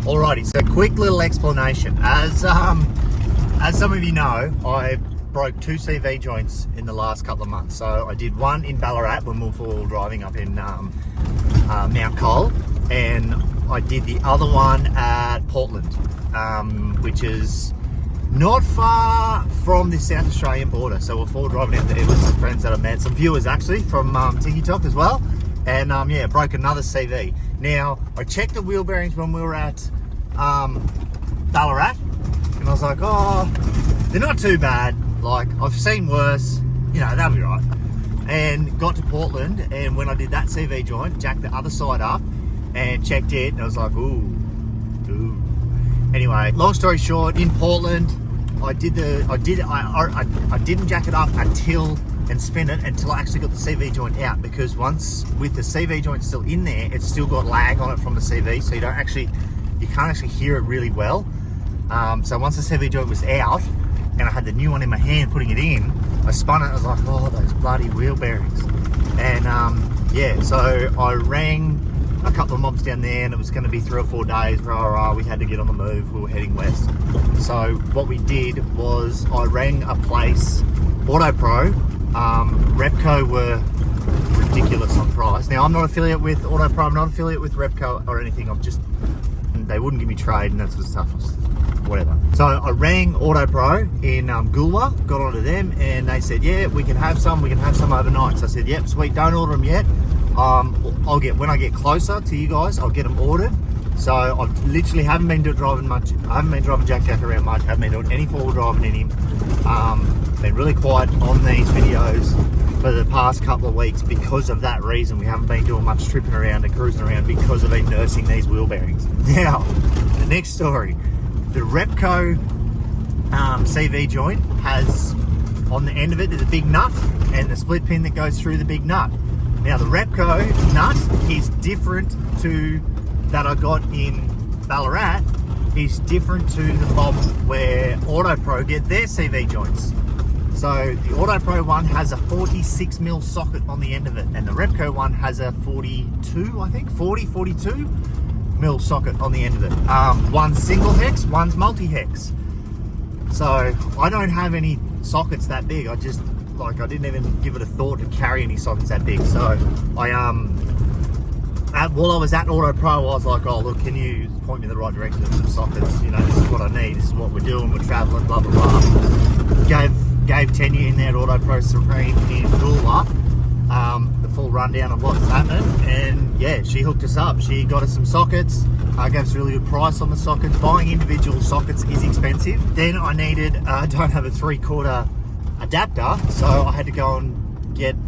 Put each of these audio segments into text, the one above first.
Alrighty, so quick little explanation. As some of you know, I broke 2 CV joints in the last couple of months. So I did one in Ballarat when we were four-wheel driving up in Mount Cole, and I did the other one at Portland, which is not far from the South Australian border. So we're four-wheel driving out there with some friends that I met, some viewers actually from TikTok as well, and yeah, broke another CV. Now I checked the wheel bearings when we were at Ballarat, and I was like, oh, they're not too bad. Like, I've seen worse, you know, they'll be right. And got to Portland, and when I did that CV joint, jacked the other side up and checked it, and I was like, ooh. Anyway, long story short, in Portland, I didn't jack it up until and spin it until I actually got the CV joint out, because once with the CV joint still in there, it's still got lag on it from the CV, so you can't actually hear it really well. So once the CV joint was out and I had the new one in my hand putting it in, I spun it. I was like, oh, those bloody wheel bearings. And yeah, so I rang a couple of mobs down there, and it was going to be 3 or 4 days. We had to get on the move. We were heading west. So what we did was I rang a place, Auto Pro. Repco were ridiculous on price. Now, I'm not affiliate with Auto Pro. I'm not affiliate with Repco or anything. They wouldn't give me trade and that sort of stuff. Whatever. So I rang Auto Pro in Goolwa, got onto them, and they said, yeah, we can have some overnight. So I said, yep, sweet, don't order them yet. When I get closer to you guys, I'll get them ordered. So I literally haven't been driving much. I haven't been driving Jack around much. Haven't been doing any four-wheel driving in him. Been really quiet on these videos for the past couple of weeks because of that reason. We haven't been doing much tripping around and cruising around because I've been nursing these wheel bearings. Now, the next story. The Repco CV joint has, on the end of it, there's a big nut and the split pin that goes through the big nut. Now, the Repco nut is different to that I got in Ballarat, is different to the bob where Auto Pro get their CV joints. So the Auto Pro one has a 46mm socket on the end of it, and the Repco one has a 42 mil socket on the end of it. One's single hex, one's multi-hex. So I don't have any sockets that big. I didn't even give it a thought to carry any sockets that big. So while I was at Auto Pro, I was like, oh look, can you point me in the right direction of some sockets? You know, this is what I need, this is what we're doing, we're traveling, blah blah blah. Gave Tenya in there at Auto Pro Supreme in Goolwa the full rundown of what's happening, and yeah, she hooked us up. She got us some sockets, gave us a really good price on the sockets. Buying individual sockets is expensive. Then I don't have a 3/4 adapter, so I had to go and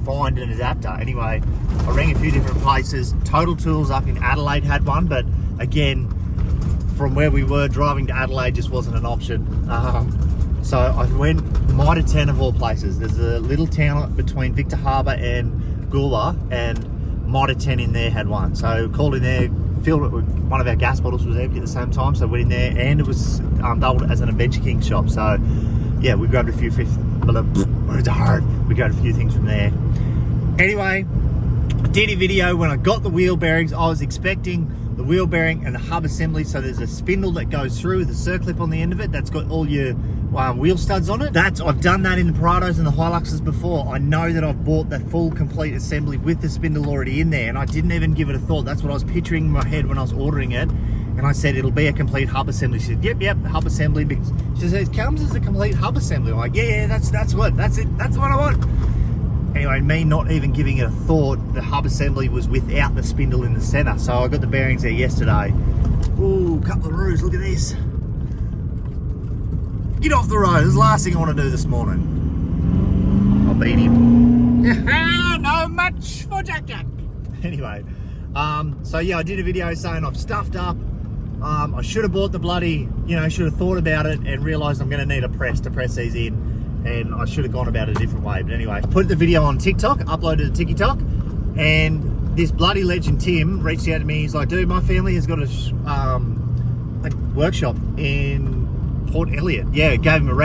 find an adapter. Anyway, I rang a few different places. Total Tools up in Adelaide had one, but again, from where we were driving to Adelaide just wasn't an option. So I went Mitre 10 of all places. There's a little town between Victor Harbour and Goolwa, and Mitre 10 in there had one. So called in there, filled it with one of our gas bottles was empty at the same time, so went in there, and it was doubled as an Adventure King shop. So yeah, we grabbed a few We grabbed a few things from there. Anyway, I did a video when I got the wheel bearings. I was expecting the wheel bearing and the hub assembly. So there's a spindle that goes through with a circlip on the end of it that's got all your wheel studs on it. I've done that in the Prados and the Hiluxes before. I know that I've bought the full complete assembly with the spindle already in there, and I didn't even give it a thought. That's what I was picturing in my head when I was ordering it. And I said, it'll be a complete hub assembly. She said, yep, hub assembly. She says, it comes as a complete hub assembly. I'm like, yeah, that's it. That's what I want. Anyway, me not even giving it a thought, the hub assembly was without the spindle in the center. So I got the bearings there yesterday. Ooh, couple of roos, look at this. Get off the road. This is the last thing I want to do this morning. I'll beat him. No much for Jack. Anyway, so yeah, I did a video saying I've stuffed up. I should have bought the bloody, should have thought about it and realised I'm going to need a press to press these in, and I should have gone about it a different way. But anyway, I put the video on TikTok, uploaded it to TikTok, and this bloody legend Tim reached out to me. He's like, dude, my family has got a workshop in Port Elliot. Yeah, gave him a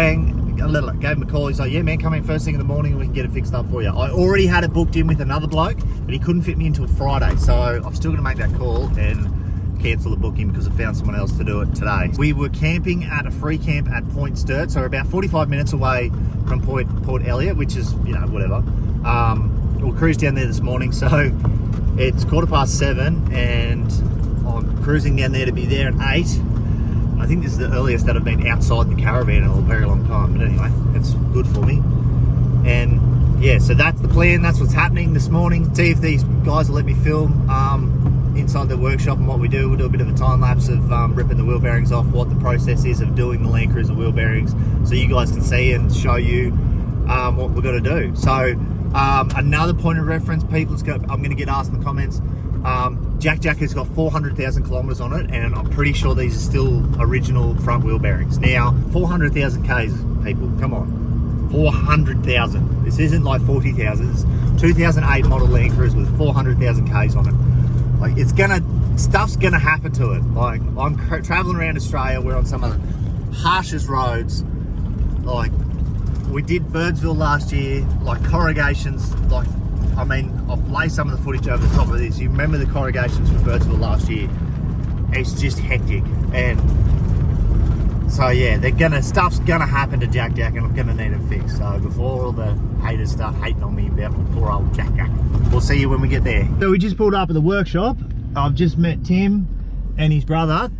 call. He's like, yeah man, come in first thing in the morning and we can get it fixed up for you. I already had it booked in with another bloke, but he couldn't fit me until Friday, so I'm still going to make that call and cancel the booking because I found someone else to do it today. We were camping at a free camp at Point Sturt, so we're about 45 minutes away from Port Elliot, which is, you know, whatever. We'll cruise down there this morning, so it's 7:15 and I'm cruising down there to be there at 8. I think this is the earliest that I've been outside the caravan in a very long time, but anyway, it's good for me. And yeah, so that's the plan, that's what's happening this morning. See if these guys will let me film inside the workshop and what we do. We'll do a bit of a time lapse of ripping the wheel bearings off, what the process is of doing the Land Cruiser wheel bearings, so you guys can see and show you what we're going to do. So another point of reference, people, I'm going to get asked in the comments, Jack has got 400,000 kilometers on it, and I'm pretty sure these are still original front wheel bearings. Now, 400,000 Ks, people, come on. 400,000. This isn't like 40,000. It's 2008 model Land Cruiser with 400,000 Ks on it. Like, stuff's gonna happen to it. Like, I'm traveling around Australia. We're on some of the harshest roads. Like, we did Birdsville last year. Like, corrugations. Like, I mean, I'll play some of the footage over the top of this. You remember the corrugations from Birdsville last year? It's just hectic. And so yeah, stuff's gonna happen to Jack, and I'm gonna need it fixed. So before all the haters start hating on me about poor old Jack, we'll see you when we get there. So we just pulled up at the workshop. I've just met Tim and his brother.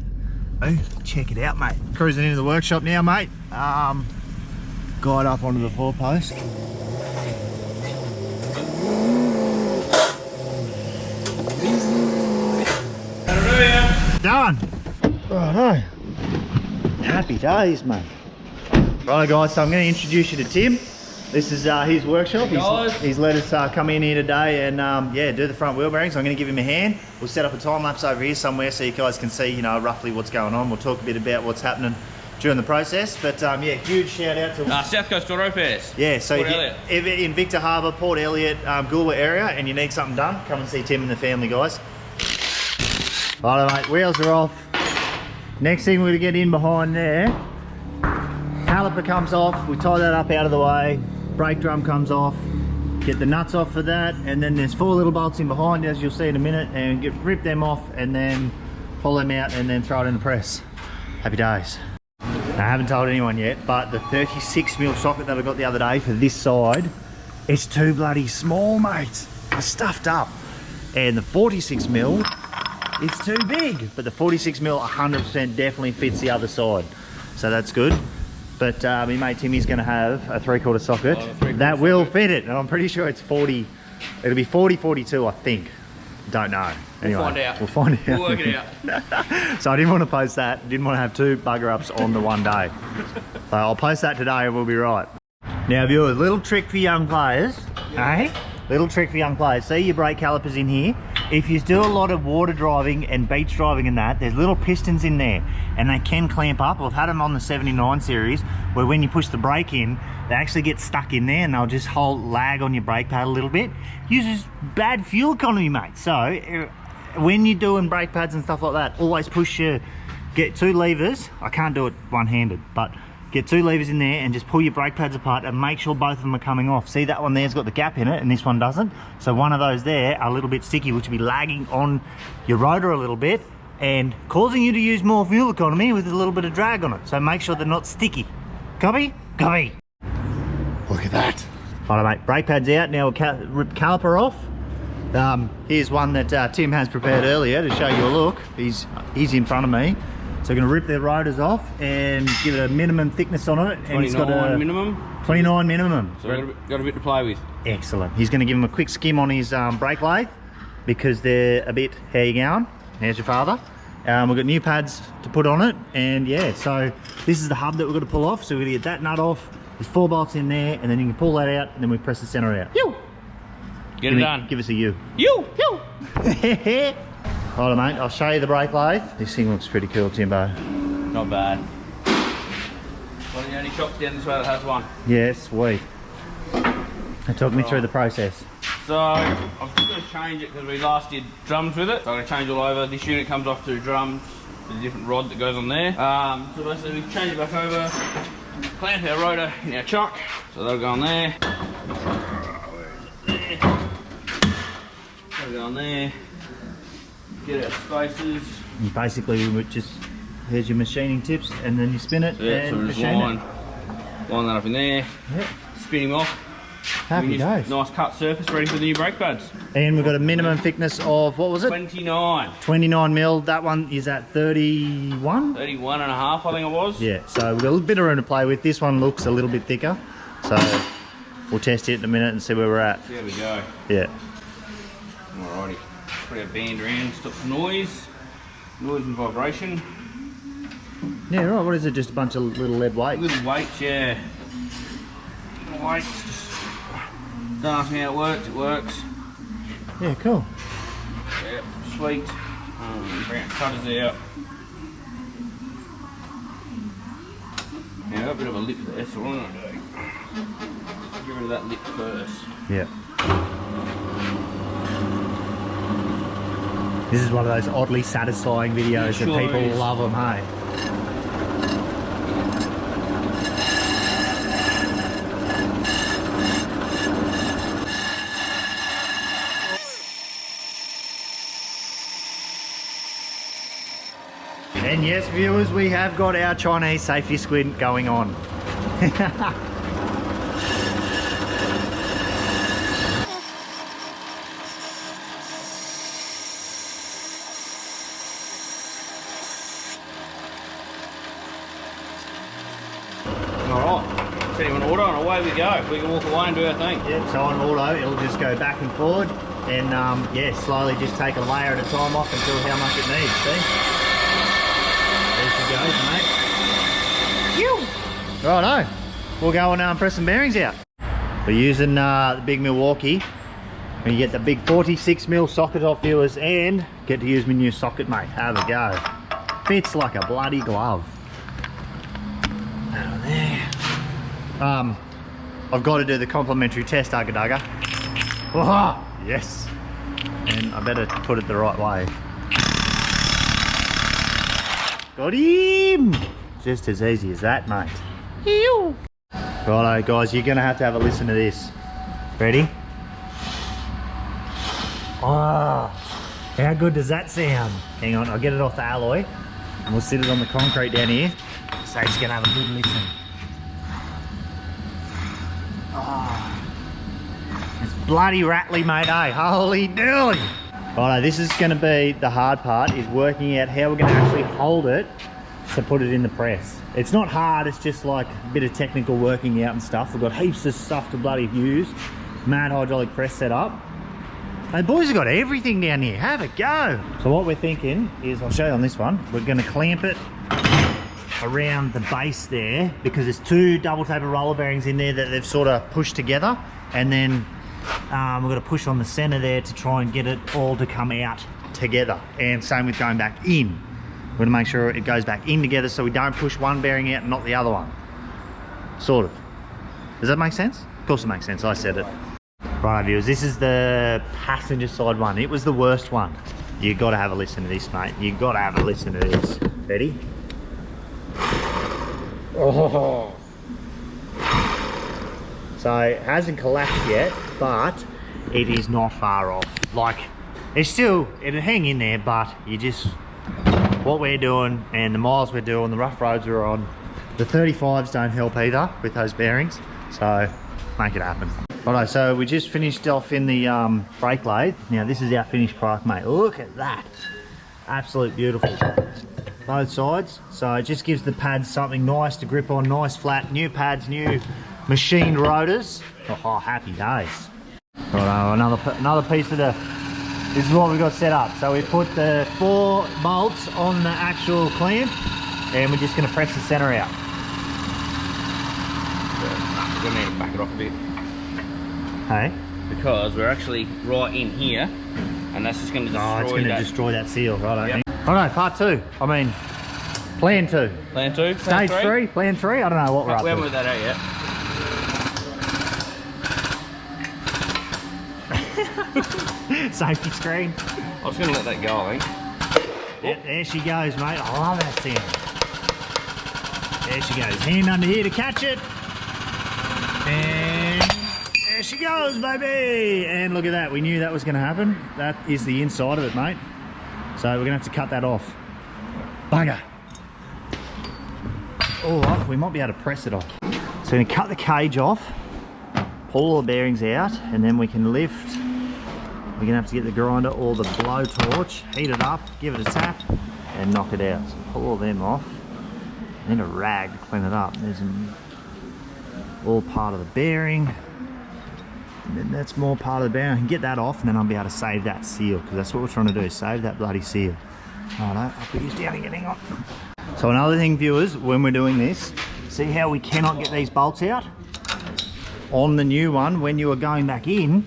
Oh, check it out, mate. Cruising into the workshop now, mate. Guide up onto the 4-post. Done. Righto. Happy days, mate. Right, guys, so I'm going to introduce you to Tim. This is his workshop. He's let us come in here today and yeah, do the front wheel bearings. I'm going to give him a hand. We'll set up a time lapse over here somewhere so you guys can see, you know, roughly what's going on. We'll talk a bit about what's happening during the process. But yeah, huge shout out to South Coast Auto Repairs. Yeah, so if you're in Victor Harbour, Port Elliot, Goolwa area, and you need something done, come and see Tim and the family, guys. Righto, mate, wheels are off. Next thing we're going to get in behind there, caliper comes off, we tie that up out of the way, brake drum comes off, get the nuts off for that, and then there's 4 little bolts in behind, as you'll see in a minute, and rip them off and then pull them out and then throw it in the press. Happy days. Now, I haven't told anyone yet, but the 36mm socket that I got the other day for this side, it's too bloody small, mate. It's stuffed up. And the 46mm, it's too big, but the 46mm 100% definitely fits the other side, so that's good. But my mate Timmy's going to have a 3/4 socket that will fit it, and I'm pretty sure it's 40. It'll be 40/42, I think. Don't know. Anyway, we'll find out. We'll find out. We'll work it out. So I didn't want to post that. Didn't want to have 2 bugger ups on the one day. So I'll post that today, and we'll be right. Now, viewers, little trick for young players, eh? Little trick for young players. See your brake calipers in here. If you do a lot of water driving and beach driving and that, there's little pistons in there and they can clamp up. I've had them on the 79 series where when you push the brake in, they actually get stuck in there and they'll just lag on your brake pad a little bit. Uses bad fuel economy, mate. So when you're doing brake pads and stuff like that, always get 2 levers. I can't do it one-handed, but get 2 levers in there and just pull your brake pads apart and make sure both of them are coming off. See, that one there's got the gap in it and this one doesn't. So one of those there are a little bit sticky, which will be lagging on your rotor a little bit and causing you to use more fuel economy with a little bit of drag on it. So make sure they're not sticky. Copy? Copy. Look at that. All right, mate, brake pad's out. Now we'll rip caliper off. Here's one that Tim has prepared earlier to show you a look. He's in front of me. So we're going to rip the rotors off and give it a minimum thickness on it. And it's got a minimum. 29 minimum. So got a bit to play with. Excellent. He's going to give him a quick skim on his brake lathe because they're a bit, how you going? There's your father. We've got new pads to put on it, and yeah, so this is the hub that we're going to pull off. So we're going to get that nut off. There's 4 bolts in there, and then you can pull that out, and then we press the center out. You. Get it done. Give us a U. You. Alright, mate, I'll show you the brake lathe. This thing looks pretty cool, Timbo. Not bad. One of the only shops down this way that has one. Yeah, sweet. Talk me through the process. So, I'm just going to change it because we last did drums with it. So I'm going to change all over. This unit comes off 2 drums. There's a different rod that goes on there. So basically we change it back over, clamp our rotor in our chock. So that'll go on there. That'll go on there. Get our spacers. And basically, we would just, here's your machining tips, and then you spin it Yeah, so and we just machine line that up in there, spin him off. Happy days. Nice cut surface ready for the new brake pads. And we've got a minimum thickness of, what was it? 29. 29 mil. That one is at 31? 31 and a half, I think it was. Yeah, so we've got a little bit of room to play with. This one looks a little bit thicker. So we'll test it in a minute and see where we're at. There we go. Yeah. Alrighty. Put our band around, stop the noise and vibration. Yeah, right. What is it? Just a bunch of little lead weights? Little weights, yeah. Little weights. Just don't ask me how it works. It works. Yeah, cool. Yeah, sweet. Bring our cutters out. Now, I've got a bit of a lip there, so what I'm going to do, get rid of that lip first. Yeah. This is one of those oddly satisfying videos that people love them, hey? And yes, viewers, we have got our Chinese safety squint going on. Alright, set him on auto and away we go. We can walk away and do our thing. Yep, so on auto, it'll just go back and forward, and yeah, slowly just take a layer at a time off until how much it needs, see? There she goes, mate. Righto, we'll go and press some bearings out. We're using the big Milwaukee, and you get the big 46mm socket off, viewers, and get to use my new socket, mate. Have a go. Fits like a bloody glove. Out of there. I've got to do the complimentary test, Ugga. Oh, yes. And I better put it the right way. Got him! Just as easy as that, mate. Ew. Righto, guys, you're going to have a listen to this. Ready? Oh, how good does that sound? Hang on, I'll get it off the alloy, and we'll sit it on the concrete down here. So it's going to have a good listen. Oh, it's bloody rattly, mate, eh? Holy dooly! Righto, this is going to be the hard part, is working out how we're going to actually hold it to put it in the press. It's not hard, it's just like a bit of technical working out and stuff. We've got heaps of stuff to bloody use. Mad hydraulic press set up. Hey, boys have got everything down here. Have a go. So what we're thinking is, I'll show you on this one, we're going to clamp it around the base there, because there's two double taper roller bearings in there that they've sort of pushed together, and then we're going to push on the center there to try and get it all to come out together. And same with going back in. We're going to make sure it goes back in together so we don't push one bearing out and not the other one. Sort of. Does that make sense? Of course it makes sense, I said it. Right, viewers, this is the passenger side one. It was the worst one. You've got to have a listen to this, mate. You've got to have a listen to this. Ready? Oh. So it hasn't collapsed yet, but it is not far off. Like, it's still, it'll hang in there, but you just, what we're doing and the miles we're doing, the rough roads we're on, the 35s don't help either with those bearings, so make it happen. Righto, so we just finished off in the brake lathe. Now this is our finished product, mate. Look at that. Absolute beautiful. Both sides. So it just gives the pads something nice to grip on, nice flat, new pads, new machined rotors. Oh, happy days. Righto, another piece of the, this is what we've got set up. So we put the 4 bolts on the actual clamp, and we're just going to press the center out. We're going to need to back it off a bit. Hey? Because we're actually right in here, and that's just going to destroy that. Oh, it's going to destroy that seal, right? Yep. Righto, part 2. I mean, plan 2. Plan 2? Stage 3? Plan 3? I don't know what we're up to. We haven't worked that out yet. Safety screen. I was going to let that go, I think. Yep, there she goes, mate. I love that sound. There she goes. Hand under here to catch it. And there she goes, baby. And look at that. We knew that was going to happen. That is the inside of it, mate. So we're going to have to cut that off. Bugger. All right, we might be able to press it off. So we're gonna cut the cage off, pull all the bearings out, and then we can lift. We're gonna have to get the grinder or the blowtorch, heat it up, give it a tap, and knock it out. So pull all them off, and then a rag to clean it up. There's all part of the bearing, and then that's more part of the bearing. I can get that off, and then I'll be able to save that seal, because that's what we're trying to do, save that bloody seal. Righto, I'll put these down again, hang on. So another thing, viewers, when we're doing this, see how we cannot get these bolts out? On the new one, when you are going back in,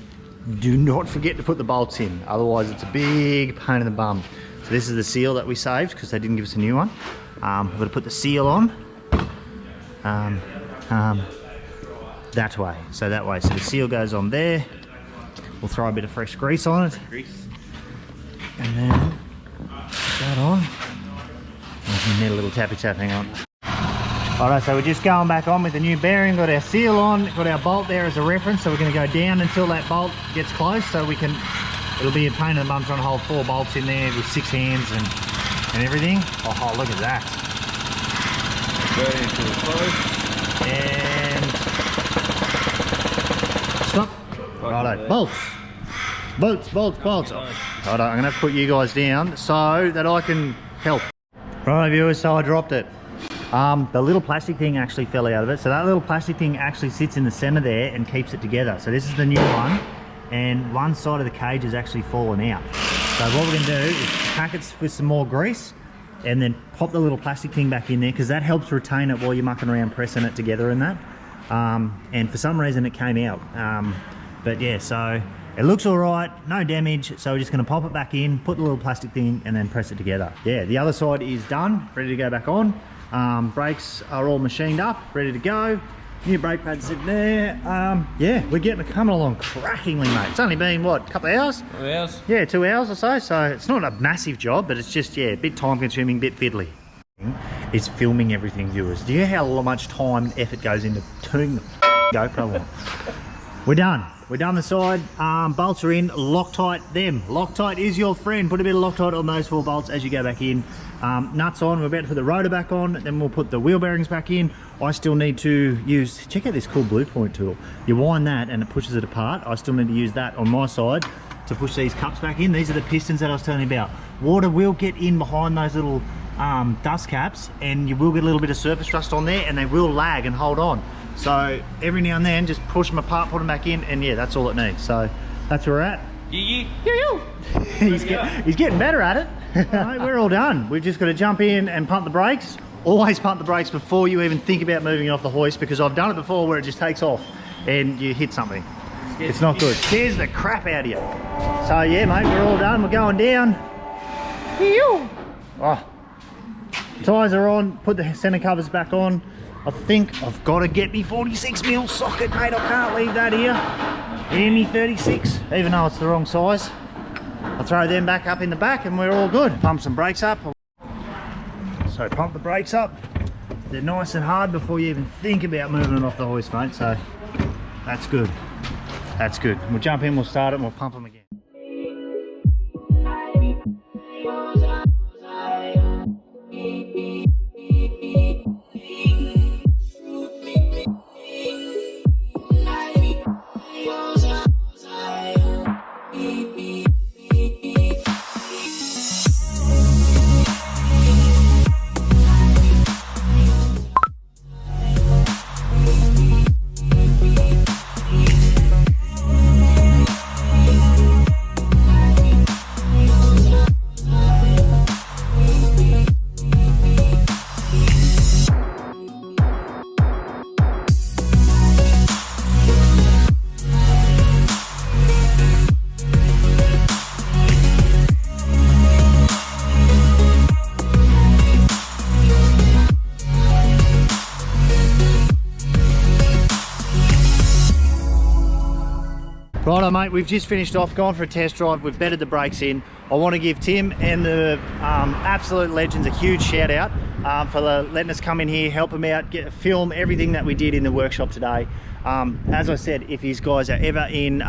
do not forget to put the bolts in, otherwise it's a big pain in the bum. So this is the seal that we saved because they didn't give us a new one. We're going to put the seal on that way, so that way. So the seal goes on there. We'll throw a bit of fresh grease on it. And then put that on. And need a little tappy tap, hang on. Alright, so we're just going back on with the new bearing, got our seal on, got our bolt there as a reference, so we're going to go down until that bolt gets close, so we can, it'll be a pain in the bum trying to hold 4 bolts in there with 6 hands and everything. Oh, look at that. Very until it's close. And stop. Righto, bolts. Bolts. Righto, I'm going to have to put you guys down so that I can help. Right, viewers, so I dropped it. The little plastic thing actually fell out of it, so that little plastic thing actually sits in the center there and keeps it together. So this is the new one, and one side of the cage has actually fallen out. So what we're going to do is pack it with some more grease and then pop the little plastic thing back in there, because that helps retain it while you're mucking around pressing it together and that. And for some reason it came out, but yeah, so it looks all right, no damage, so we're just going to pop it back in, put the little plastic thing, and then press it together. Yeah, the other side is done, ready to go back on. Brakes are all machined up, ready to go. New brake pads sitting there. Yeah, we're coming along crackingly, mate. It's only been, what, a couple of hours? 2 hours. Yeah, 2 hours or so, so it's not a massive job, but it's just, yeah, a bit time consuming, bit fiddly. It's filming everything, viewers. Do you know how much time and effort goes into turning the GoPro on? We're done. We're done the side, bolts are in, Loctite them. Loctite is your friend. Put a bit of Loctite on those 4 bolts as you go back in. Nuts on, we're about to put the rotor back on, then we'll put the wheel bearings back in. I still need to use, check out this cool blue point tool. You wind that and it pushes it apart. I still need to use that on my side to push these cups back in. These are the pistons that I was telling you about. Water will get in behind those little dust caps, and you will get a little bit of surface rust on there, and they will lag and hold on. So every now and then, just push them apart, put them back in, and yeah, that's all it needs. So that's where we're at. He's getting better at it. Right, we're all done. We've just got to jump in and pump the brakes. Always pump the brakes before you even think about moving it off the hoist, because I've done it before where it just takes off and you hit something. It's not good. Scares the crap out of you. So yeah, mate, we're all done. We're going down. Oh. Tyres are on. Put the centre covers back on. I think I've got to get me 46mm socket, mate. I can't leave that here. And me 36, even though it's the wrong size. I'll throw them back up in the back and we're all good. Pump some brakes up. So pump the brakes up. They're nice and hard before you even think about moving it off the hoist, mate. So that's good. That's good. We'll jump in, we'll start it, and we'll pump them again. Righto, mate, we've just finished off, gone for a test drive, we've bedded the brakes in. I want to give Tim and the absolute legends a huge shout out for letting us come in here, help them out, film everything that we did in the workshop today. As I said, if these guys are ever in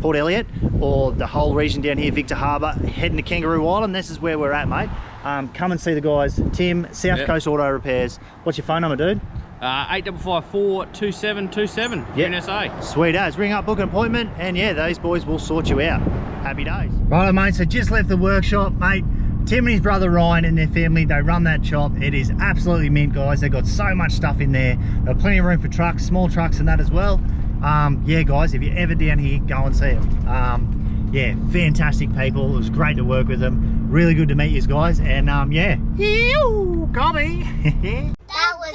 Port Elliot or the whole region down here, Victor Harbour, heading to Kangaroo Island, this is where we're at, mate. come and see the guys. Tim, South Coast Auto Repairs. What's your phone number, dude? 8554-2727 NSA. Sweet as. Ring up, book an appointment, and yeah, those boys will sort you out. Happy days. Right, mate, so just left the workshop, mate. Tim and his brother Ryan and their family, they run that shop. It is absolutely mint, guys. They've got so much stuff in there. They've plenty of room for trucks, small trucks and that as well. Yeah, guys, if you're ever down here, go and see them. Yeah, fantastic people. It was great to work with them. Really good to meet you guys. And yeah, copy. That was